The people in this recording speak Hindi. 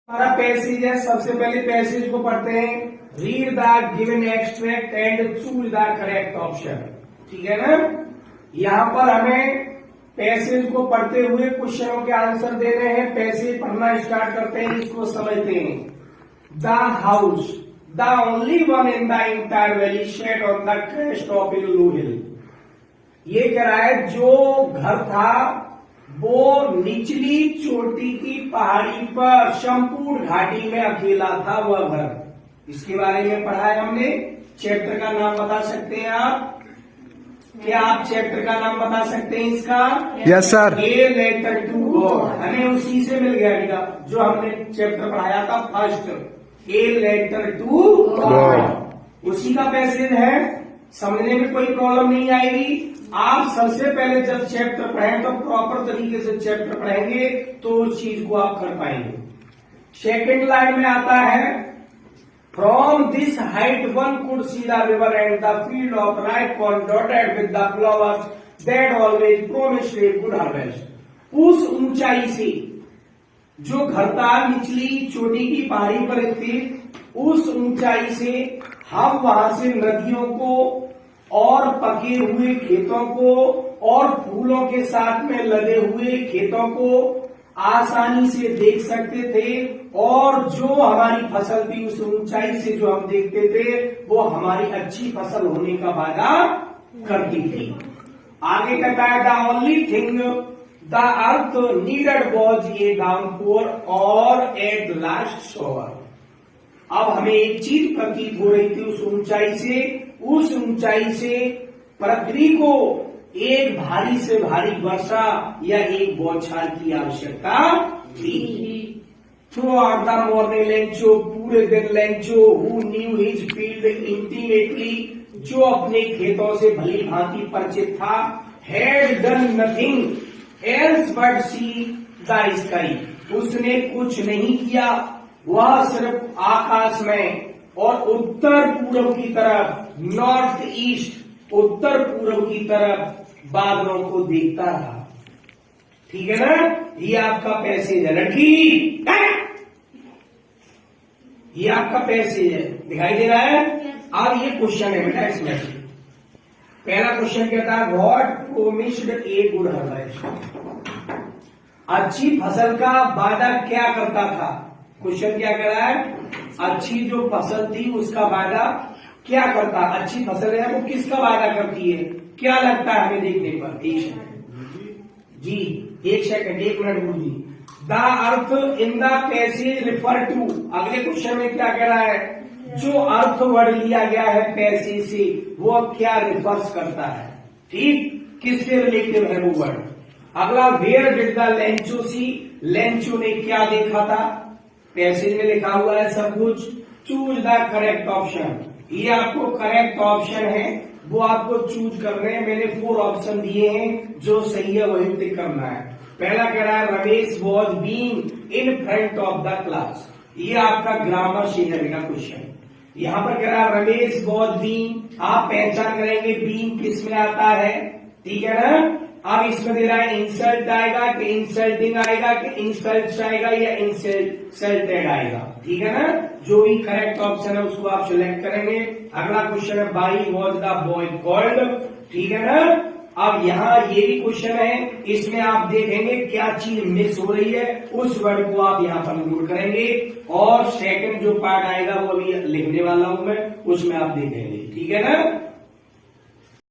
हमारा पैसेज है। सबसे पहले पैसेज को पढ़ते हैं। Read the given extract and choose the correct option. ठीक है ना। यहाँ पर हमें पैसेज को पढ़ते हुए क्वेश्चनों के आंसर देने हैं। पैसेज पढ़ना स्टार्ट करते हैं, इसको समझते हैं। The house the only one in the entire valley set on the crest of a low hill. ये कह रहा है जो घर था वो निचली चोटी की पहाड़ी पर संपूर्ण घाटी में अकेला था वह घर। इसके बारे में पढ़ा है हमने। चैप्टर का नाम बता सकते हैं आप? क्या आप चैप्टर का नाम बता सकते हैं इसका? Yes sir. A letter to God. हमें उसी से मिल गया बेटा जो हमने चैप्टर पढ़ाया था first. A letter to God उसी का पैसेज है। समझने में कोई प्रॉब्लम नहीं आएगी। आप सबसे पहले जब चैप्टर पढ़ें तो प्रॉपर तरीके से चैप्टर पढ़ेंगे तो उस चीज को आप कर पाएंगे। सेकेंड लाइन में आता है from this height one could see the river and the field of right corn dotted with the flowers that always promised a good harvest. उस ऊंचाई से जो घर था निचली चोटी की पहाड़ी पर स्थित, उस ऊंचाई से हम वहां से नदियों को और पके हुए खेतों को और फूलों के साथ में लगे हुए खेतों को आसानी से देख सकते थे। और जो हमारी फसल थी उस ऊंचाई से जो हम देखते थे वो हमारी अच्छी फसल होने का वादा करती थी। आगे कहता है the only thing the earth needed was a downpour और एट लास्ट शोवर। अब हमें एक चीज प्रतीत हो रही थी उस ऊंचाई से पृथ्वी को एक भारी से भारी वर्षा या एक बौछार की आवश्यकता थी। Through out the morning Lencho पूरे दिन Lencho who knew his field intimately जो अपने खेतों से भली भांति परिचित था had done nothing else but see the sky. उसने कुछ नहीं किया, वह सिर्फ आकाश में और उत्तर पूर्व की तरफ नॉर्थ ईस्ट उत्तर पूर्व की तरफ बादलों को देखता रहा। ठीक है ना। ये आपका पैसेज है। रखी ये आपका पैसेज है, दिखाई दे रहा है। अब ये क्वेश्चन है बेटा इसमें। पहला क्वेश्चन कहता है God promised a good harvest. अच्छी फसल का वादा क्या करता था? क्वेश्चन क्या कह रहा है? अच्छी जो फसल थी उसका वादा क्या करता? अच्छी फसल है वो किसका वादा करती है? क्या लगता है हमें देखने पर? एक सेकंड जी, एक सेकंड, एक मिनट बोलिए। The earth in the passage refer to. अगले क्वेश्चन में क्या कह रहा है? जो अर्थ वर्ड लिया गया है पैसेज से वो क्या रिफर्स करता है? ठीक, किससे रिलेटिव है वो वर्ड? अगला where did the Lencho see. Lencho ने क्या देखा था? पैसेज में लिखा हुआ है सब कुछ। Choose the correct option. ये आपको करेक्ट ऑप्शन है वो आपको चूज करने हैं। मैंने 4 ऑप्शन दिए हैं, जो सही है वही टिक करना है। पहला कह रहा है Ramesh was being in front of the class. ये आपका ग्रामर से है बेटा क्वेश्चन। यहां पर कह रहा है रमेश वॉज बीइंग। आप पहचान करेंगे बीइंग किस में आता है। ठीक है ना। अब इसमें दे रहा है इंसल्ट आएगा कि इंसल्टिंग आएगा कि इंसल्ट आएगा या इंसल्टेड आएगा। ठीक है ना। जो भी करेक्ट ऑप्शन है उसको आप सिलेक्ट करेंगे। अगला क्वेश्चन है by was the boy called. ठीक है ना। अब यहाँ ये भी क्वेश्चन है, इसमें आप देखेंगे क्या चीज मिस हो रही है, उस वर्ड को आप यहाँ पर नोट करेंगे। और सेकंड जो पार्ट आएगा वो अभी लिखने वाला हूं मैं, उसमें आप देखेंगे। ठीक है ना।